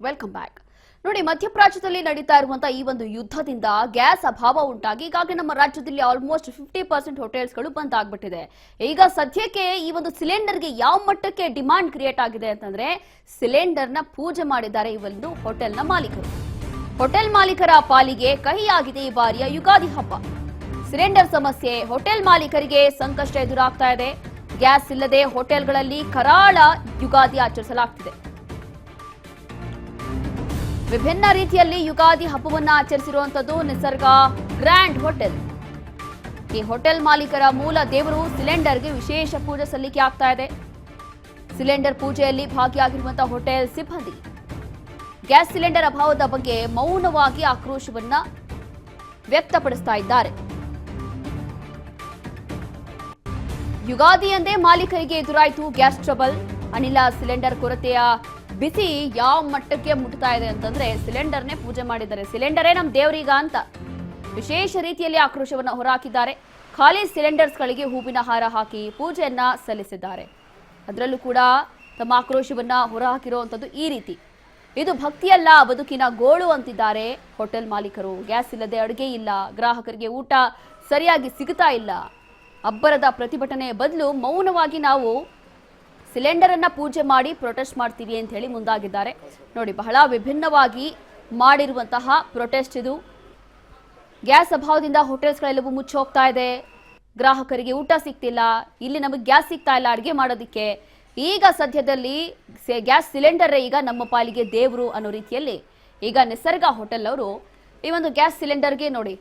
Welcome back. ನೋಡಿ, ಮಧ್ಯಪ್ರಾಚ್ಯದಲ್ಲಿ ನಡೀತಾ ಇರುವಂತಹ ಈ ಒಂದು ಯುದ್ಧದಿಂದ ಗ್ಯಾಸ್ ಅಭಾವ ಉಂಟಾಗಿ ಈಗಾಗಲೇ ನಮ್ಮ ರಾಜ್ಯದಲ್ಲಿ ಆಲ್ಮೋಸ್ಟ್ 50% ಹೋಟೆಲ್ಸ್ಗಳು ಬಂದ್ ಆಗ್ಬಿಟ್ಟಿದೆ. ಈಗ ಸದ್ಯಕ್ಕೆ ಈ ಒಂದು ಸಿಲಿಂಡರ್ಗೆ ಯಾವ ಮಟ್ಟಕ್ಕೆ ಡಿಮಾಂಡ್ ಕ್ರಿಯೇಟ್ ಆಗಿದೆ ಅಂತಂದ್ರೆ ಸಿಲಿಂಡರ್ನ ಪೂಜೆ ಮಾಡಿದ್ದಾರೆ ಈ ಒಂದು ಹೋಟೆಲ್ನ ಮಾಲೀಕರು. ಹೋಟೆಲ್ ಮಾಲೀಕರ ಪಾಲಿಗೆ ಕಹಿಯಾಗಿದೆ ಈ ಬಾರಿಯ ಯುಗಾದಿ ಹಬ್ಬ. ಸಿಲಿಂಡರ್ ಸಮಸ್ಯೆ ಹೋಟೆಲ್ ಮಾಲೀಕರಿಗೆ ಸಂಕಷ್ಟ ಎದುರಾಗ್ತಾ ಇದೆ. ಗ್ಯಾಸ್ ಇಲ್ಲದೆ ಹೋಟೆಲ್ಗಳಲ್ಲಿ ಕರಾಳ ಯುಗಾದಿ ಆಚರಿಸಲಾಗ್ತಿದೆ. ವಿಭಿನ್ನ ರೀತಿಯಲ್ಲಿ ಯುಗಾದಿ ಹಬ್ಬವನ್ನ ಆಚರಿಸಿರುವಂತದ್ದು ನಿಸರ್ಗ ಗ್ರ್ಯಾಂಡ್ ಹೋಟೆಲ್. ಈ ಹೋಟೆಲ್ ಮಾಲೀಕರ ಮೂಲ ದೇವರು ಸಿಲಿಂಡರ್ಗೆ ವಿಶೇಷ ಪೂಜೆ ಸಲ್ಲಿಕೆ ಆಗ್ತಾ ಇದೆ. ಸಿಲಿಂಡರ್ ಪೂಜೆಯಲ್ಲಿ ಭಾಗಿಯಾಗಿರುವಂತಹ ಹೋಟೆಲ್ ಸಿಬ್ಬಂದಿ ಗ್ಯಾಸ್ ಸಿಲಿಂಡರ್ ಅಭಾವದ ಬಗ್ಗೆ ಮೌನವಾಗಿ ಆಕ್ರೋಶವನ್ನ ವ್ಯಕ್ತಪಡಿಸ್ತಾ ಇದ್ದಾರೆ. ಯುಗಾದಿ ಎಂದೇ ಮಾಲೀಕರಿಗೆ ಎದುರಾಯಿತು ಗ್ಯಾಸ್ ಟ್ರಬಲ್. ಅನಿಲ ಸಿಲಿಂಡರ್ ಕೊರತೆಯ ಬಿಸಿ ಯಾವ ಮಟ್ಟಕ್ಕೆ ಮುಟ್ತಾ ಇದೆ ಅಂತಂದ್ರೆ ಸಿಲಿಂಡರ್ನೇ ಪೂಜೆ ಮಾಡಿದ್ದಾರೆ. ಸಿಲಿಂಡರೇ ನಮ್ಮ ದೇವರೀಗ ಅಂತ ವಿಶೇಷ ರೀತಿಯಲ್ಲಿ ಆಕ್ರೋಶವನ್ನು ಹೊರಹಾಕಿದ್ದಾರೆ. ಖಾಲಿ ಸಿಲಿಂಡರ್ಸ್ಗಳಿಗೆ ಹೂವಿನ ಹಾರ ಹಾಕಿ ಪೂಜೆಯನ್ನ ಸಲ್ಲಿಸಿದ್ದಾರೆ. ಅದರಲ್ಲೂ ಕೂಡ ತಮ್ಮ ಆಕ್ರೋಶವನ್ನ ಹೊರಹಾಕಿರುವಂಥದ್ದು ಈ ರೀತಿ. ಇದು ಭಕ್ತಿಯಲ್ಲ, ಬದುಕಿನ ಗೋಳು ಅಂತಿದ್ದಾರೆ ಹೋಟೆಲ್ ಮಾಲೀಕರು. ಗ್ಯಾಸ್ ಇಲ್ಲದೆ ಅಡುಗೆ ಇಲ್ಲ, ಗ್ರಾಹಕರಿಗೆ ಊಟ ಸರಿಯಾಗಿ ಸಿಗುತ್ತಾ ಇಲ್ಲ. ಅಬ್ಬರದ ಪ್ರತಿಭಟನೆ ಬದಲು ಮೌನವಾಗಿ ನಾವು ಸಿಲಿಂಡರ್ ಅನ್ನ ಪೂಜೆ ಮಾಡಿ ಪ್ರೊಟೆಸ್ಟ್ ಮಾಡ್ತೀವಿ ಅಂತ ಹೇಳಿ ಮುಂದಾಗಿದ್ದಾರೆ. ನೋಡಿ, ಬಹಳ ವಿಭಿನ್ನವಾಗಿ ಮಾಡಿರುವಂತಹ ಪ್ರೊಟೆಸ್ಟ್ ಇದು. ಗ್ಯಾಸ್ ಅಭಾವದಿಂದ ಹೋಟೆಲ್ಸ್ಗಳೆಲ್ಲವೂ ಮುಚ್ಚಿ ಹೋಗ್ತಾ ಇದೆ. ಗ್ರಾಹಕರಿಗೆ ಊಟ ಸಿಗ್ತಿಲ್ಲ, ಇಲ್ಲಿ ನಮಗೆ ಗ್ಯಾಸ್ ಸಿಗ್ತಾ ಇಲ್ಲ ಅಡುಗೆ ಮಾಡೋದಕ್ಕೆ. ಈಗ ಸದ್ಯದಲ್ಲಿ ಗ್ಯಾಸ್ ಸಿಲಿಂಡರ್ ಈಗ ನಮ್ಮ ಪಾಲಿಗೆ ದೇವರು ಅನ್ನೋ ರೀತಿಯಲ್ಲಿ ಈಗ ನಿಸರ್ಗ ಹೋಟೆಲ್ ಅವರು ಈ ಒಂದು ಗ್ಯಾಸ್ ಸಿಲಿಂಡರ್ಗೆ ನೋಡಿ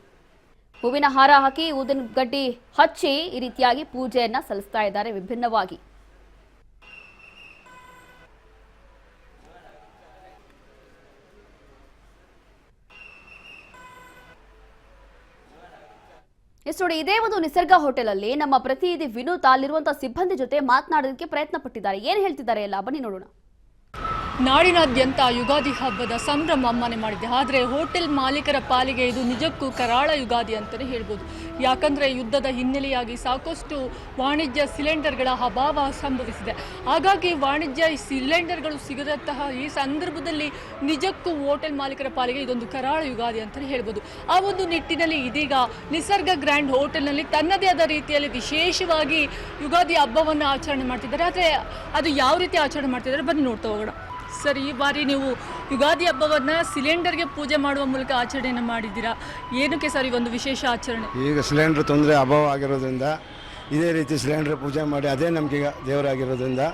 ಹೂವಿನ ಹಾರ ಹಾಕಿ ಊದಿನ ಗಡ್ಡಿ ಹಚ್ಚಿ ಈ ರೀತಿಯಾಗಿ ಪೂಜೆಯನ್ನ ಸಲ್ಲಿಸ್ತಾ ಇದ್ದಾರೆ ವಿಭಿನ್ನವಾಗಿ. ನೋಡಿ, ಇದೇ ಒಂದು ನಿಸರ್ಗ ಹೋಟೆಲ್ ಅಲ್ಲಿ ನಮ್ಮ ಪ್ರತಿನಿಧಿ ವಿನೂತ್ ಅಲ್ಲಿರುವಂತಹ ಸಿಬ್ಬಂದಿ ಜೊತೆ ಮಾತನಾಡೋದಕ್ಕೆ ಪ್ರಯತ್ನ ಪಟ್ಟಿದ್ದಾರೆ. ಏನ್ ಹೇಳ್ತಿದ್ದಾರೆ ಎಲ್ಲ ಬನ್ನಿ ನೋಡೋಣ. ನಾಡಿನಾದ್ಯಂತ ಯುಗಾದಿ ಹಬ್ಬದ ಸಂಭ್ರಮ ಮನೆ ಮಾಡಿದೆ. ಆದರೆ ಹೋಟೆಲ್ ಮಾಲೀಕರ ಪಾಲಿಗೆ ಇದು ನಿಜಕ್ಕೂ ಕರಾಳ ಯುಗಾದಿ ಅಂತಲೇ ಹೇಳ್ಬೋದು. ಯಾಕಂದರೆ ಯುದ್ಧದ ಹಿನ್ನೆಲೆಯಾಗಿ ಸಾಕಷ್ಟು ವಾಣಿಜ್ಯ ಸಿಲಿಂಡರ್ಗಳ ಅಭಾವ ಸಂಭವಿಸಿದೆ. ಹಾಗಾಗಿ ವಾಣಿಜ್ಯ ಸಿಲಿಂಡರ್ಗಳು ಸಿಗದಂತಹ ಈ ಸಂದರ್ಭದಲ್ಲಿ ನಿಜಕ್ಕೂ ಹೋಟೆಲ್ ಮಾಲೀಕರ ಪಾಲಿಗೆ ಇದೊಂದು ಕರಾಳ ಯುಗಾದಿ ಅಂತಲೇ ಹೇಳ್ಬೋದು. ಆ ಒಂದು ನಿಟ್ಟಿನಲ್ಲಿ ಇದೀಗ ನಿಸರ್ಗ ಗ್ರ್ಯಾಂಡ್ ಹೋಟೆಲ್ನಲ್ಲಿ ತನ್ನದೇ ಆದ ರೀತಿಯಲ್ಲಿ ವಿಶೇಷವಾಗಿ ಯುಗಾದಿ ಹಬ್ಬವನ್ನು ಆಚರಣೆ ಮಾಡ್ತಿದ್ದಾರೆ. ಆದರೆ ಅದು ಯಾವ ರೀತಿ ಆಚರಣೆ ಮಾಡ್ತಿದ್ದಾರೆ ಬನ್ನಿ ನೋಡ್ತಾ ಹೋಗೋಣ. ಸರ್, ಈ ಬಾರಿ ನೀವು ಯುಗಾದಿ ಹಬ್ಬವನ್ನು ಸಿಲಿಂಡರ್ಗೆ ಪೂಜೆ ಮಾಡುವ ಮೂಲಕ ಆಚರಣೆಯನ್ನು ಮಾಡಿದ್ದೀರಾ. ಏನಕ್ಕೆ ಸರ್ ಈ ಒಂದು ವಿಶೇಷ ಆಚರಣೆ? ಈಗ ಸಿಲಿಂಡರ್ ತೊಂದರೆ ಅಭಾವ ಆಗಿರೋದ್ರಿಂದ ಇದೇ ರೀತಿ ಸಿಲಿಂಡರ್ ಪೂಜೆ ಮಾಡಿ ಅದೇ ನಮಗೆ ದೇವರಾಗಿರೋದ್ರಿಂದ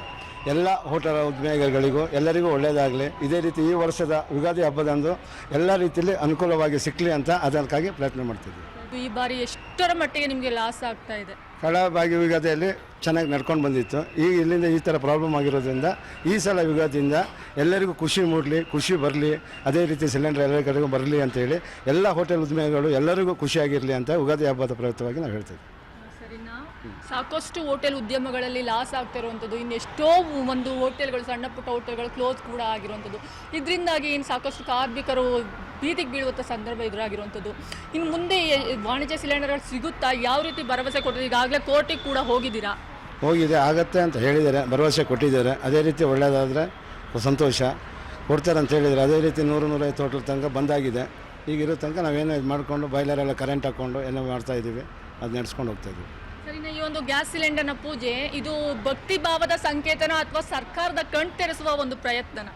ಎಲ್ಲ ಹೋಟೆಲ್ ಉದ್ಯಮಿಗಳಿಗೂ ಎಲ್ಲರಿಗೂ ಒಳ್ಳೆಯದಾಗಲಿ. ಇದೇ ರೀತಿ ಈ ವರ್ಷದ ಯುಗಾದಿ ಹಬ್ಬದಂದು ಎಲ್ಲ ರೀತಿಯಲ್ಲಿ ಅನುಕೂಲವಾಗಿ ಸಿಕ್ಕಲಿ ಅಂತ ಅದಕ್ಕಾಗಿ ಪ್ರಯತ್ನ ಮಾಡ್ತಿದ್ವಿ. ಈ ಬಾರಿ ಎಷ್ಟರ ಮಟ್ಟಿಗೆ ನಿಮಗೆ ಲಾಸ್ ಆಗ್ತಾ ಇದೆ? ಕಳೆದ ಯುಗಾದಿಯಲ್ಲಿ ಚೆನ್ನಾಗಿ ನಡ್ಕೊಂಡು ಬಂದಿತ್ತು. ಈಗ ಇಲ್ಲಿಂದ ಈ ಥರ ಪ್ರಾಬ್ಲಮ್ ಆಗಿರೋದ್ರಿಂದ ಈ ಸಲ ಯುಗಾದಿಯಿಂದ ಎಲ್ಲರಿಗೂ ಖುಷಿ ಮೂಡಲಿ, ಖುಷಿ ಬರಲಿ, ಅದೇ ರೀತಿ ಸಿಲಿಂಡರ್ ಎಲ್ಲರ ಕಡೆಗೂ ಬರಲಿ ಅಂತೇಳಿ ಎಲ್ಲ ಹೋಟೆಲ್ ಉದ್ಯಮಿಗಳು ಎಲ್ಲರಿಗೂ ಖುಷಿಯಾಗಿರಲಿ ಅಂತ ಯುಗಾದಿ ಹಬ್ಬದ ಪ್ರಯುಕ್ತವಾಗಿ ನಾವು ಹೇಳ್ತೀವಿ. ಸರಿನಾ? ಸಾಕಷ್ಟು ಹೋಟೆಲ್ ಉದ್ಯಮಗಳಲ್ಲಿ ಲಾಸ್ ಆಗ್ತಾ ಇರುವಂಥದ್ದು, ಇನ್ನೆಷ್ಟೋ ಒಂದು ಹೋಟೆಲ್ಗಳು ಸಣ್ಣ ಪುಟ್ಟ ಹೋಟೆಲ್ಗಳು ಕ್ಲೋಸ್ ಕೂಡ ಆಗಿರುವಂಥದ್ದು. ಇದರಿಂದಾಗಿ ಇನ್ನು ಸಾಕಷ್ಟು ಕಾರ್ಮಿಕರು ಬೀದಿಗೆ ಬೀಳುವಂಥ ಸಂದರ್ಭ ಎದುರಾಗಿರುವಂಥದ್ದು. ಇನ್ನು ಮುಂದೆ ವಾಣಿಜ್ಯ ಸಿಲಿಂಡರ್ಗಳು ಸಿಗುತ್ತಾ? ಯಾವ ರೀತಿ ಭರವಸೆ ಕೊಟ್ಟಿದೆ? ಈಗಾಗಲೇ ಕೋರ್ಟಿಗೆ ಕೂಡ ಹೋಗಿದ್ದೀರಾ? ಹೋಗಿದೆ, ಆಗತ್ತೆ ಅಂತ ಹೇಳಿದ್ದಾರೆ, ಭರವಸೆ ಕೊಟ್ಟಿದ್ದಾರೆ. ಅದೇ ರೀತಿ ಒಳ್ಳೆಯದಾದರೆ ಸಂತೋಷ ಕೊಡ್ತಾರೆ ಅಂತ ಹೇಳಿದರೆ ಅದೇ ರೀತಿ 100-150 ಹೋಟೆಲ್ ತನಕ ಬಂದಾಗಿದೆ. ಈಗಿರೋ ತನಕ ನಾವೇನೋ ಇದು ಮಾಡಿಕೊಂಡು ಬಾಯ್ಲರೆಲ್ಲ ಕರೆಂಟ್ ಹಾಕ್ಕೊಂಡು ಏನೋ ಮಾಡ್ತಾಯಿದ್ದೀವಿ, ಅದು ನಡೆಸ್ಕೊಂಡು ಹೋಗ್ತಾಯಿದ್ದೀವಿ. ಸರಿನಾ? ಈ ಒಂದು ಗ್ಯಾಸ್ ಸಿಲಿಂಡರ್ನ ಪೂಜೆ ಇದು ಭಕ್ತಿ ಭಾವದ ಸಂಕೇತನ ಅಥವಾ ಸರ್ಕಾರದ ಕಣ್ ತೆರೆಸುವ ಒಂದು ಪ್ರಯತ್ನನ?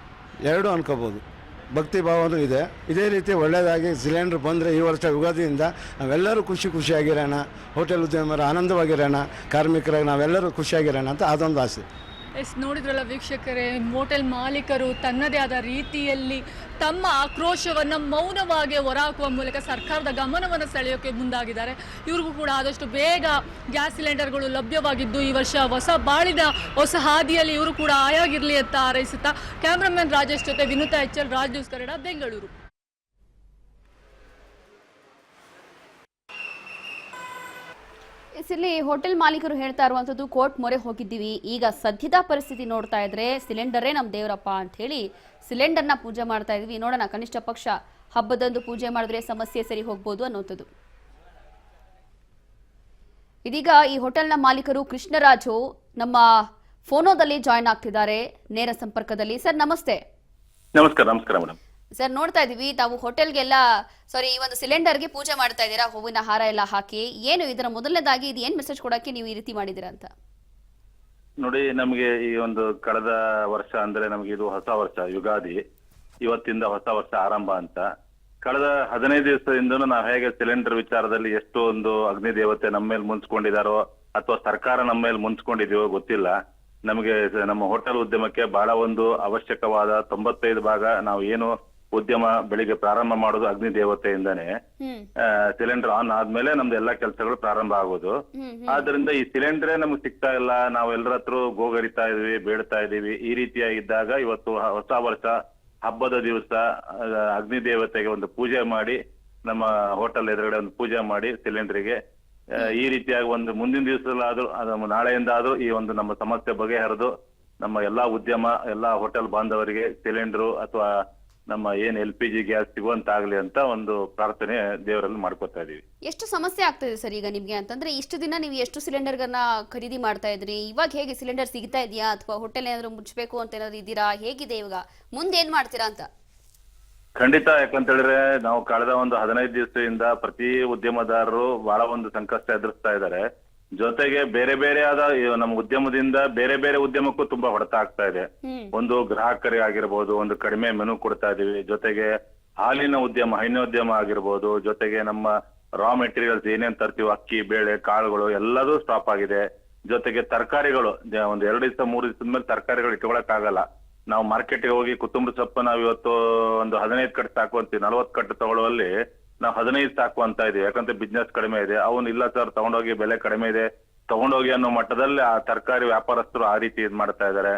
ಎರಡೂ ಅನ್ಕೋಬೋದು. ಭಕ್ತಿ ಭಾವನೂ ಇದೆ. ಇದೇ ರೀತಿ ಒಳ್ಳೆಯದಾಗಿ ಸಿಲಿಂಡರ್ ಬಂದರೆ ಈ ವರ್ಷ ಯುಗಾದಿಯಿಂದ ನಾವೆಲ್ಲರೂ ಖುಷಿಯಾಗಿರೋಣ, ಹೋಟೆಲ್ ಉದ್ಯಮರು ಆನಂದವಾಗಿರೋಣ, ಕಾರ್ಮಿಕರಾಗಿ ನಾವೆಲ್ಲರೂ ಖುಷಿಯಾಗಿರೋಣ ಅಂತ ಅದೊಂದು ಆಸೆ. ನೋಡಿದ್ರಲ್ಲ ವೀಕ್ಷಕರೇ, ಹೋಟೆಲ್ ಮಾಲೀಕರು ತನ್ನದೇ ಆದ ರೀತಿಯಲ್ಲಿ ತಮ್ಮ ಆಕ್ರೋಶವನ್ನು ಮೌನವಾಗಿ ಹೊರಹಾಕುವ ಮೂಲಕ ಸರ್ಕಾರದ ಗಮನವನ್ನು ಸೆಳೆಯೋಕ್ಕೆ ಮುಂದಾಗಿದ್ದಾರೆ. ಇವ್ರಿಗೂ ಕೂಡ ಆದಷ್ಟು ಬೇಗ ಗ್ಯಾಸ್ ಸಿಲಿಂಡರ್ಗಳು ಲಭ್ಯವಾಗಿದ್ದು ಈ ವರ್ಷ ಹೊಸ ಹಾದಿಯಲ್ಲಿ ಇವರು ಕೂಡ ಆಯಾಗಿರಲಿ ಅಂತ ಹಾರೈಸುತ್ತಾ ಕ್ಯಾಮ್ರಾಮನ್ ರಾಜೇಶ್ ಜೊತೆ ವಿನುತಾ HL, ರಾಜ್ ನ್ಯೂಸ್ ಕನ್ನಡ, ಬೆಂಗಳೂರು. ಇಲ್ಲಿ ಹೋಟೆಲ್ ಮಾಲೀಕರು ಹೇಳ್ತಾ ಇರುವಂತದ್ದು ಕೋರ್ಟ್ ಮೊರೆ ಹೋಗಿದ್ದೀವಿ, ಈಗ ಸದ್ಯದ ಪರಿಸ್ಥಿತಿ ನೋಡ್ತಾ ಇದ್ರೆ ಸಿಲಿಂಡರೇ ನಮ್ಮ ದೇವರಪ್ಪ ಅಂತ ಹೇಳಿ ಸಿಲಿಂಡರ್ನ ಪೂಜೆ ಮಾಡ್ತಾ ಇದ್ವಿ. ನೋಡೋಣ, ಕನಿಷ್ಠ ಪಕ್ಷ ಹಬ್ಬದಂದು ಪೂಜೆ ಮಾಡಿದ್ರೆ ಸಮಸ್ಯೆ ಸರಿ ಹೋಗ್ಬೋದು ಅನ್ನೋಂಥದ್ದು. ಇದೀಗ ಈ ಹೋಟೆಲ್ನ ಮಾಲೀಕರು ಕೃಷ್ಣರಾಜು ನಮ್ಮ ಫೋನೋದಲ್ಲಿ ಜಾಯ್ನ್ ಆಗ್ತಿದ್ದಾರೆ ನೇರ ಸಂಪರ್ಕದಲ್ಲಿ. ಸರ್ ನಮಸ್ತೆ. ನಮಸ್ಕಾರ ಮೇಡಮ್. ಸರ್, ನೋಡ್ತಾ ಇದೀವಿ ತಾವು ಹೋಟೆಲ್ಗೆಲ್ಲ ಈ ಒಂದು ಸಿಲಿಂಡರ್ಗೆ ಪೂಜೆ ಮಾಡ್ತಾ ಇದ್ದೀರಾ, ಹೂವಿನ ಹಾರ ಎಲ್ಲ ಹಾಕಿ. ಏನು ಇದರ ಮೊದಲನೇದಾಗಿ ಇದು ಏನ್ ಮೆಸೇಜ್ ಕೊಡಕ್ಕೆ ನೀವು ಈ ರೀತಿ ಮಾಡಿದ್ದೀರಾ ಅಂತ? ನೋಡಿ, ನಮಗೆ ಈ ಒಂದು ಕಳೆದ ವರ್ಷ ಅಂದ್ರೆ ನಮಗೆ ಇದು ಹೊಸ ವರ್ಷ, ಯುಗಾದಿ. ಇವತ್ತಿಂದ ಹೊಸ ವರ್ಷ ಆರಂಭ ಅಂತ. ಕಳೆದ 15 ದಿವಸದಿಂದನೂ ನಾವು ಹೇಗೆ ಸಿಲಿಂಡರ್ ವಿಚಾರದಲ್ಲಿ ಎಷ್ಟು ಒಂದು ಅಗ್ನಿ ದೇವತೆ ನಮ್ಮ ಮೇಲೆ ಮುನ್ಸ್ಕೊಂಡಿದಾರೋ ಅಥವಾ ಸರ್ಕಾರ ನಮ್ಮ ಮೇಲೆ ಮುನ್ಸ್ಕೊಂಡಿದೀವೋ ಗೊತ್ತಿಲ್ಲ. ನಮಗೆ ನಮ್ಮ ಹೋಟೆಲ್ ಉದ್ಯಮಕ್ಕೆ ಬಹಳ ಒಂದು ಅವಶ್ಯಕವಾದ 95 ಭಾಗ ನಾವು ಏನು ಉದ್ಯಮ ಬೆಳಿಗ್ಗೆ ಪ್ರಾರಂಭ ಮಾಡೋದು ಅಗ್ನಿ ದೇವತೆಯಿಂದಾನೆ. ಸಿಲಿಂಡರ್ ಆನ್ ಆದ್ಮೇಲೆ ನಮ್ದು ಎಲ್ಲಾ ಕೆಲಸಗಳು ಪ್ರಾರಂಭ ಆಗೋದು. ಆದ್ರಿಂದ ಈ ಸಿಲಿಂಡರೇ ನಮ್ಗೆ ಸಿಗ್ತಾ ಇಲ್ಲ, ನಾವು ಎಲ್ಲರ ಹತ್ರ ಗೋಗರಿತಾ ಇದೀವಿ, ಬೇಡ್ತಾ ಇದೀವಿ. ಈ ರೀತಿಯಾಗಿದ್ದಾಗ ಇವತ್ತು ಹೊಸ ವರ್ಷ ಹಬ್ಬದ ದಿವಸ ಅಗ್ನಿ ದೇವತೆಗೆ ಒಂದು ಪೂಜೆ ಮಾಡಿ, ನಮ್ಮ ಹೋಟೆಲ್ ಎದುರುಗಡೆ ಒಂದು ಪೂಜೆ ಮಾಡಿ ಸಿಲಿಂಡರ್ಗೆ ಈ ರೀತಿಯಾಗಿ ಒಂದು ಮುಂದಿನ ದಿವಸದಲ್ಲಾದ್ರೂ ನಾಳೆಯಿಂದ ಆದ್ರೂ ಈ ಒಂದು ನಮ್ಮ ಸಮಸ್ಯೆ ಬಗೆಹರಿದು ನಮ್ಮ ಎಲ್ಲಾ ಉದ್ಯಮ, ಎಲ್ಲಾ ಹೋಟೆಲ್ ಬಾಂಧವರಿಗೆ ಸಿಲಿಂಡರ್ ಅಥವಾ ನಮ್ಮ ಏನ್ LPG ಗ್ಯಾಸ್ ಸಿಗುವಂತಾಗ್ಲಿ ಅಂತ ಒಂದು ಪ್ರಾರ್ಥನೆ ದೇವರಲ್ಲಿ ಮಾಡ್ಕೊತಾ ಇದೀವಿ. ಎಷ್ಟು ಸಮಸ್ಯೆ ಆಗ್ತದೆ ಸರ್ ಈಗ ನಿಮ್ಗೆ ಅಂತಂದ್ರೆ? ಇಷ್ಟು ದಿನ ನೀವು ಎಷ್ಟು ಸಿಲಿಂಡರ್ಗಳನ್ನ ಖರೀದಿ ಮಾಡ್ತಾ ಇದ್ರಿ, ಇವಾಗ ಹೇಗೆ ಸಿಲಿಂಡರ್ ಸಿಗ್ತಾ ಇದೆಯಾ ಅಥವಾ ಹೋಟೆಲ್ ಏನಾದ್ರು ಮುಚ್ಚಬೇಕು ಅಂತ ಏನಾದ್ರು ಇದ್ದೀರಾ? ಹೇಗಿದೆ ಇವಾಗ, ಮುಂದೆ ಏನ್ ಮಾಡ್ತೀರಾ ಅಂತ? ಖಂಡಿತ, ಯಾಕಂತ ಹೇಳಿದ್ರೆ ನಾವು ಕಳೆದ ಒಂದು 15 ದಿವಸದಿಂದ ಪ್ರತಿ ಉದ್ಯಮದಾರರು ಬಹಳ ಒಂದು ಸಂಕಷ್ಟ ಎದುರಿಸ್ತಾ ಇದ್ದಾರೆ. ಜೊತೆಗೆ ಬೇರೆ ಬೇರೆ ಆದ ನಮ್ಮ ಉದ್ಯಮದಿಂದ ಬೇರೆ ಬೇರೆ ಉದ್ಯಮಕ್ಕೂ ತುಂಬಾ ಹೊಡೆತ ಆಗ್ತಾ ಇದೆ. ಒಂದು ಗ್ರಾಹಕರಿಗೆ ಆಗಿರ್ಬೋದು, ಒಂದು ಕಡಿಮೆ ಮೆನು ಕೊಡ್ತಾ ಇದೀವಿ. ಜೊತೆಗೆ ಹಾಲಿನ ಉದ್ಯಮ, ಹೈನೋದ್ಯಮ ಆಗಿರ್ಬೋದು, ಜೊತೆಗೆ ನಮ್ಮ ರಾ ಮೆಟೀರಿಯಲ್ಸ್ ಏನೇನ್ ತರ್ತೀವಿ, ಅಕ್ಕಿ, ಬೇಳೆ, ಕಾಳುಗಳು ಎಲ್ಲದೂ ಸ್ಟಾಪ್ ಆಗಿದೆ. ಜೊತೆಗೆ ತರಕಾರಿಗಳು ಒಂದು 2 ದಿವಸ 3 ದಿವಸದ ಮೇಲೆ ತರಕಾರಿಗಳು ಇಟ್ಕೊಳಕ್ ಆಗಲ್ಲ. ನಾವು ಮಾರ್ಕೆಟ್ಗೆ ಹೋಗಿ ಕೊತ್ತಂಬರಿ ಸೊಪ್ಪು ನಾವು ಇವತ್ತು ಒಂದು 15 ಕಟ್ಟು ಸಾಕು ಅಂತೀವಿ, 40 ಕಟ್ಟು ತಗೊಳ್ಳುವಲ್ಲಿ ನಾವು 15 ಸಾಕು ಅಂತ ಇದೀವಿ. ಯಾಕಂದ್ರೆ ಬಿಸ್ನೆಸ್ ಕಡಿಮೆ ಇದೆ. ಅವನು ಇಲ್ಲ ಸರ್ ತಗೊಂಡೋಗಿ ಬೆಲೆ ಕಡಿಮೆ ಇದೆ, ತಗೊಂಡೋಗಿ ಅನ್ನೋ ಮಟ್ಟದಲ್ಲಿ ಆ ತರಕಾರಿ ವ್ಯಾಪಾರಸ್ಥರು ಆ ರೀತಿ ಇದ್ ಮಾಡ್ತಾ ಇದಾರೆ.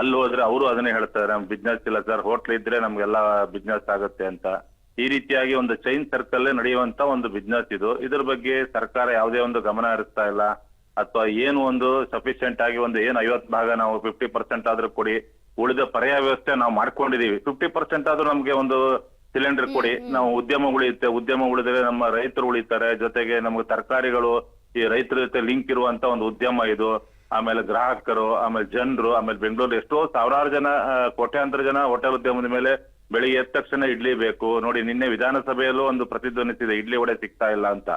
ಅಲ್ಲಿ ಹೋದ್ರೆ ಅವರು ಅದನ್ನೇ ಹೇಳ್ತಾ ಇದಾರೆ, ಬಿಸ್ನೆಸ್ ಇಲ್ಲ ಸರ್, ಹೋಟ್ಲ್ ಇದ್ರೆ ನಮ್ಗೆಲ್ಲ ಬಿಸ್ನೆಸ್ ಆಗುತ್ತೆ ಅಂತ. ಈ ರೀತಿಯಾಗಿ ಒಂದು ಚೈನ್ ಸರ್ಕಲ್ ನಡೆಯುವಂತ ಒಂದು ಬಿಸ್ನೆಸ್ ಇದು. ಇದ್ರ ಬಗ್ಗೆ ಸರ್ಕಾರ ಯಾವುದೇ ಒಂದು ಗಮನ ಹರಿಸ್ತಾ ಇಲ್ಲ. ಅಥವಾ ಏನು ಒಂದು ಸಫಿಶಿಯಂಟ್ ಆಗಿ ಒಂದು ಏನು 50 ಭಾಗ ನಾವು 50% ಆದ್ರೂ ಕೊಡಿ, ಉಳಿದ ಪರ್ಯಾಯ ವ್ಯವಸ್ಥೆ ನಾವು ಮಾಡ್ಕೊಂಡಿದೀವಿ. 50% ಆದ್ರೂ ನಮ್ಗೆ ಒಂದು ಸಿಲಿಂಡರ್ ಕೊಡಿ, ನಾವು ಉದ್ಯಮ ಉಳಿಯುತ್ತೆ. ಉದ್ಯಮ ಉಳಿದ್ರೆ ನಮ್ಮ ರೈತರು ಉಳಿತಾರೆ. ಜೊತೆಗೆ ನಮ್ಗೆ ತರಕಾರಿಗಳು, ಈ ರೈತರ ಜೊತೆ ಲಿಂಕ್ ಇರುವಂತ ಒಂದು ಉದ್ಯಮ ಇದು. ಆಮೇಲೆ ಗ್ರಾಹಕರು, ಆಮೇಲೆ ಜನರು, ಆಮೇಲೆ ಬೆಂಗಳೂರು ಎಷ್ಟೋ ಸಾವಿರಾರು ಜನ, ಕೋಟ್ಯಾಂತರ ಜನ ಹೋಟೆಲ್ ಉದ್ಯಮದ ಮೇಲೆ ಬೆಳಿಗ್ಗೆ ಎದ್ದ ತಕ್ಷಣ ಇಡ್ಲಿ ಬೇಕು. ನೋಡಿ, ನಿನ್ನೆ ವಿಧಾನಸಭೆಯಲ್ಲೂ ಒಂದು ಪ್ರತಿಧ್ವನಿಸಿದೆ, ಇಡ್ಲಿ ವಡೆ ಸಿಗ್ತಾ ಇಲ್ಲ ಅಂತ.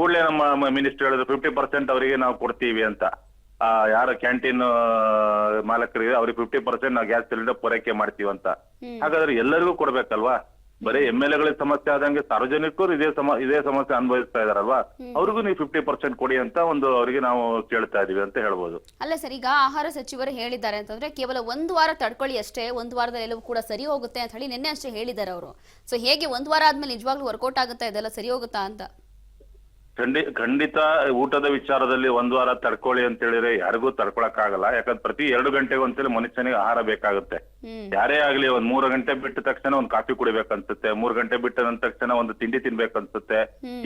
ಕೂಡಲೇ ನಮ್ಮ ಮಿನಿಸ್ಟರ್ ಹೇಳಿದ್ರು 50% ಅವರಿಗೆ ನಾವು ಕೊಡ್ತೀವಿ ಅಂತ. ಯಾರ ಕ್ಯಾಂಟೀನ್ ಮಾಲಕರಿಗೆ ಅವ್ರಿಗೆ 50% ನಾವು ಗ್ಯಾಸ್ ಸಿಲಿಂಡರ್ ಪೂರೈಕೆ ಮಾಡ್ತೀವಿ ಅಂತ. ಹಾಗಾದ್ರೆ ಎಲ್ಲರಿಗೂ ಕೊಡ್ಬೇಕಲ್ವಾ? ಬರೀ MLA ಸಮಸ್ಯೆ ಆದಂಗೆ ಸಾರ್ವಜನಿಕರು ಇದೇ ಸಮಸ್ಯೆ ಅನುಭವಿಸ್ತಾ ಇದಾರಲ್ವಾ, ಅವ್ರಿಗೂ ನೀವು 50% ಕೊಡಿ ಅಂತ ಒಂದು ಅವರಿಗೆ ನಾವು ಕೇಳ್ತಾ ಇದೀವಿ ಅಂತ ಹೇಳ್ಬೋದು. ಅಲ್ಲ ಸರ್, ಈಗ ಆಹಾರ ಸಚಿವರು ಹೇಳಿದ್ದಾರೆ ಅಂತಂದ್ರೆ ಕೇವಲ 1 ವಾರ ತಡ್ಕೊಳ್ಳಿ ಅಷ್ಟೇ, 1 ವಾರದಲ್ಲಿ ಎಲ್ಲವೂ ಕೂಡ ಸರಿ ಹೋಗುತ್ತೆ ಅಂತ ಹೇಳಿ ನಿನ್ನೆ ಅಷ್ಟೇ ಹೇಳಿದ್ದಾರೆ ಅವರು. ಸೊ ಹೇಗೆ 1 ವಾರ ಆದ್ಮೇಲೆ ನಿಜವಾಗ್ಲೂ ವರ್ಕೌಟ್ ಆಗುತ್ತಾ, ಇದೆಲ್ಲ ಸರಿ ಹೋಗುತ್ತಾ ಅಂತ? ಖಂಡಿತ ಊಟದ ವಿಚಾರದಲ್ಲಿ 1 ವಾರ ತಡ್ಕೊಳ್ಳಿ ಅಂತ ಹೇಳಿದ್ರೆ ಯಾರಿಗೂ ತಡ್ಕೊಳಕ್ ಆಗಲ್ಲ. ಯಾಕಂದ್ರೆ ಪ್ರತಿ 2 ಗಂಟೆಗೆ ಒಂದ್ಸಲಿ ಮನುಷ್ಯನಿಗೆ ಆಹಾರ ಬೇಕಾಗುತ್ತೆ. ಯಾರೇ ಆಗ್ಲಿ, 3 ಗಂಟೆ ಬಿಟ್ಟ ತಕ್ಷಣ ಒಂದು ಕಾಫಿ ಕುಡಿಬೇಕನ್ಸುತ್ತೆ, 3 ಗಂಟೆ ಬಿಟ್ಟ ತಕ್ಷಣ ಒಂದು ತಿಂಡಿ ತಿನ್ಬೇಕನ್ಸುತ್ತೆ.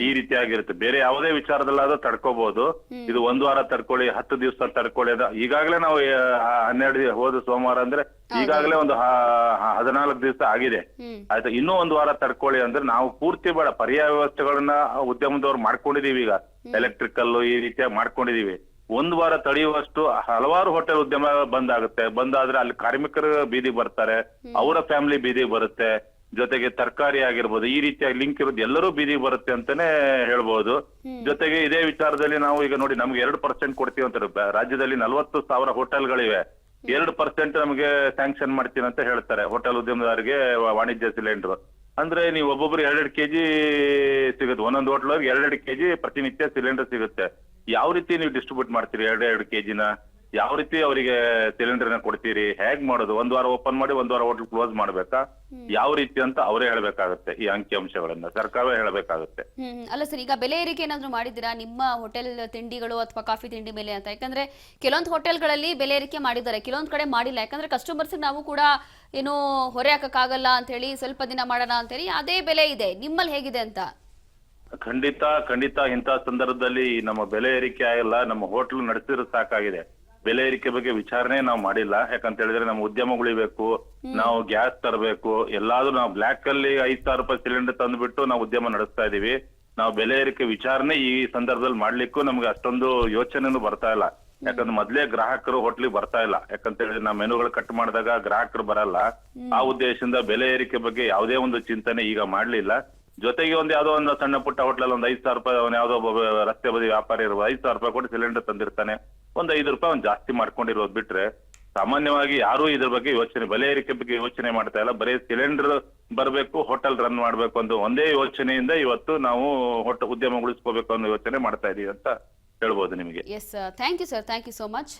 ಈ ರೀತಿಯಾಗಿರುತ್ತೆ. ಬೇರೆ ಯಾವುದೇ ವಿಚಾರದಲ್ಲಾದ್ರೂ ತಡ್ಕೋಬಹುದು. ಇದು 1 ವಾರ ತಡ್ಕೊಳ್ಳಿ, 10 ದಿವಸ ತಡ್ಕೊಳ್ಳಿ. ಈಗಾಗಲೇ ನಾವು 12 ಹೋದ ಸೋಮವಾರ ಅಂದ್ರೆ ಈಗಾಗಲೇ ಒಂದು 14 ದಿವಸ ಆಗಿದೆ. ಆಯ್ತಾ, ಇನ್ನೂ 1 ವಾರ ತಡ್ಕೊಳ್ಳಿ ಅಂದ್ರೆ ನಾವು ಪೂರ್ತಿ ಬೇಡ, ಪರ್ಯಾಯ ವ್ಯವಸ್ಥೆಗಳನ್ನ ಉದ್ಯಮದವ್ರು ಮಾಡ್ಕೊಂಡಿದೀವಿ. ಈಗ ಎಲೆಕ್ಟ್ರಿಕಲ್ ಈ ರೀತಿಯಾಗಿ ಮಾಡ್ಕೊಂಡಿದೀವಿ. 1 ವಾರ ತಡೆಯುವಷ್ಟು ಹಲವಾರು ಹೋಟೆಲ್ ಉದ್ಯಮ ಬಂದಾಗುತ್ತೆ. ಬಂದಾದ್ರೆ ಅಲ್ಲಿ ಕಾರ್ಮಿಕರು ಬೀದಿಗೆ ಬರ್ತಾರೆ, ಅವರ ಫ್ಯಾಮಿಲಿ ಬೀದಿಗೆ ಬರುತ್ತೆ. ಜೊತೆಗೆ ತರಕಾರಿ ಆಗಿರ್ಬೋದು, ಈ ರೀತಿಯಾಗಿ ಲಿಂಕ್ ಇರೋದು ಎಲ್ಲರೂ ಬೀದಿಗೆ ಬರುತ್ತೆ ಅಂತಾನೆ ಹೇಳ್ಬಹುದು. ಜೊತೆಗೆ ಇದೇ ವಿಚಾರದಲ್ಲಿ ನಾವು ಈಗ ನೋಡಿ, ನಮ್ಗೆ 2% ಕೊಡ್ತೀವಿ ಅಂತಾರೆ. ರಾಜ್ಯದಲ್ಲಿ 40,000 ಹೋಟೆಲ್ಗಳಿವೆ. 2% ನಮಗೆ ಸ್ಯಾಂಕ್ಷನ್ ಮಾಡ್ತೀನಿ ಅಂತ ಹೇಳ್ತಾರೆ ಹೋಟೆಲ್ ಉದ್ಯಮದಾರರಿಗೆ ವಾಣಿಜ್ಯ ಸಿಲಿಂಡರ್. ಅಂದ್ರೆ ನೀವು ಒಬ್ಬೊಬ್ರು 2 kg ಸಿಗುತ್ತೆ. ಒಂದೊಂದು ಹೋಟ್ಲ್ 2 kg ಪ್ರತಿನಿತ್ಯ ಸಿಲಿಂಡರ್ ಸಿಗುತ್ತೆ. ಯಾವ ರೀತಿ ನೀವು ಡಿಸ್ಟ್ರಿಬ್ಯೂಟ್ ಮಾಡ್ತೀರಿ 2 kgನ? ಯಾವ ರೀತಿ ಅವರಿಗೆ ಸಿಲಿಂಡರ್ನ ಕೊಡ್ತೀರಿ? ಹೇಗ್ ಮಾಡೋದು? 1 ವಾರ ಓಪನ್ ಮಾಡಿ 1 ವಾರ ಹೋಟೆಲ್ ಕ್ಲೋಸ್ ಮಾಡ್ಬೇಕಾ? ಯಾವ ರೀತಿ ಅಂತ ಅವರೇ ಹೇಳ್ಬೇಕಾಗುತ್ತೆ. ಈ ಅಂಕಿಅಂಶಗಳನ್ನ ಸರ್ಕಾರವೇ ಹೇಳ್ಬೇಕಾಗುತ್ತೆ. ಅಲ್ಲ ಸರ್, ಈಗ ಬೆಲೆ ಏರಿಕೆ ಏನಾದ್ರು ಮಾಡಿದ್ದೀರಾ ನಿಮ್ಮ ಹೋಟೆಲ್ ತಿಂಡಿಗಳು ಅಥವಾ ಕಾಫಿ ತಿಂಡಿ ಮೇಲೆ ಅಂತ? ಯಾಕಂದ್ರೆ ಕೆಲವೊಂದು ಹೋಟೆಲ್ಗಳಲ್ಲಿ ಬೆಲೆ ಏರಿಕೆ ಮಾಡಿದ್ದಾರೆ, ಕೆಲವೊಂದು ಕಡೆ ಮಾಡಿಲ್ಲ. ಯಾಕಂದ್ರೆ ಕಸ್ಟಮರ್ಸ್ ನಾವು ಕೂಡ ಏನು ಹೊರೆ ಹಾಕಕ್ಕಾಗಲ್ಲ ಅಂತ ಹೇಳಿ ಸ್ವಲ್ಪ ದಿನ ಮಾಡೋಣ ಅಂತ ಹೇಳಿ ಅದೇ ಬೆಲೆ ಇದೆ. ನಿಮ್ಮಲ್ಲಿ ಹೇಗಿದೆ ಅಂತ? ಖಂಡಿತ ಇಂಥ ಸಂದರ್ಭದಲ್ಲಿ ನಮ್ಮ ಬೆಲೆ ಏರಿಕೆ ಆಗಿಲ್ಲ. ನಮ್ಮ ಹೋಟ್ಲ್ ನಡೆಸಿರೋ ಸಾಕಾಗಿದೆ. ಬೆಲೆ ಏರಿಕೆ ಬಗ್ಗೆ ವಿಚಾರಣೆ ನಾವು ಮಾಡಿಲ್ಲ. ಯಾಕಂತ ಹೇಳಿದ್ರೆ ನಮ್ಮ ಉದ್ಯಮ ಉಳಿಬೇಕು, ನಾವು ಗ್ಯಾಸ್ ತರಬೇಕು. ಎಲ್ಲಾದ್ರೂ ನಾವು ಬ್ಲಾಕ್ ಅಲ್ಲಿ 5,000 ರೂಪಾಯಿ ಸಿಲಿಂಡರ್ ತಂದ್ಬಿಟ್ಟು ನಾವು ಉದ್ಯಮ ನಡೆಸ್ತಾ ಇದೀವಿ. ನಾವು ಬೆಲೆ ಏರಿಕೆ ವಿಚಾರಣೆ ಈ ಸಂದರ್ಭದಲ್ಲಿ ಮಾಡ್ಲಿಕ್ಕೂ ನಮ್ಗೆ ಅಷ್ಟೊಂದು ಯೋಚನೆನೂ ಬರ್ತಾ ಇಲ್ಲ. ಯಾಕಂದ್ರೆ ಮೊದ್ಲೇ ಗ್ರಾಹಕರು ಹೋಟ್ಲಿಗೆ ಬರ್ತಾ ಇಲ್ಲ. ಯಾಕಂತ ಹೇಳಿದ್ರೆ ನಾವು ಮೆನುಗಳು ಕಟ್ ಮಾಡಿದಾಗ ಗ್ರಾಹಕರು ಬರಲ್ಲ. ಆ ಉದ್ದೇಶದಿಂದ ಬೆಲೆ ಏರಿಕೆ ಬಗ್ಗೆ ಯಾವುದೇ ಒಂದು ಚಿಂತನೆ ಈಗ ಮಾಡ್ಲಿಲ್ಲ. ಜೊತೆಗೆ ಯಾವ್ದೋ ಒಂದು ಸಣ್ಣ ಪುಟ್ಟ ಹೋಟ್ಲಲ್ಲಿ ಒಂದು 5,000 ರೂಪಾಯಿ ಯಾವ್ದೋ ಒಬ್ಬ ರಸ್ತೆ ಬದಿ ವ್ಯಾಪಾರಿ ಇರುವ 5,000 ರೂಪಾಯಿ ಕೊಟ್ಟು ಸಿಲಿಂಡರ್ ತಂದಿರ್ತಾನೆ, ಒಂದು 5 ರೂಪಾಯಿ ಅವ್ನು ಜಾಸ್ತಿ ಮಾಡ್ಕೊಂಡಿರೋದು ಬಿಟ್ರೆ ಸಾಮಾನ್ಯವಾಗಿ ಯಾರು ಇದ್ರ ಬಗ್ಗೆ ಯೋಚನೆ, ಬೆಲೆ ಏರಿಕೆ ಬಗ್ಗೆ ಯೋಚನೆ ಮಾಡ್ತಾ ಇಲ್ಲ. ಬರೀ ಸಿಲಿಂಡರ್ ಬರಬೇಕು, ಹೋಟೆಲ್ ರನ್ ಮಾಡ್ಬೇಕು ಅಂತ ಒಂದೇ ಯೋಚನೆಯಿಂದ ಇವತ್ತು ನಾವು ಉದ್ಯಮ ಉಳಿಸ್ಕೋಬೇಕು ಅನ್ನೋ ಯೋಚನೆ ಮಾಡ್ತಾ ಇದೀವಿ ಅಂತ ಹೇಳ್ಬೋದು ನಿಮಗೆ. Yes, thank you sir, thank you so much.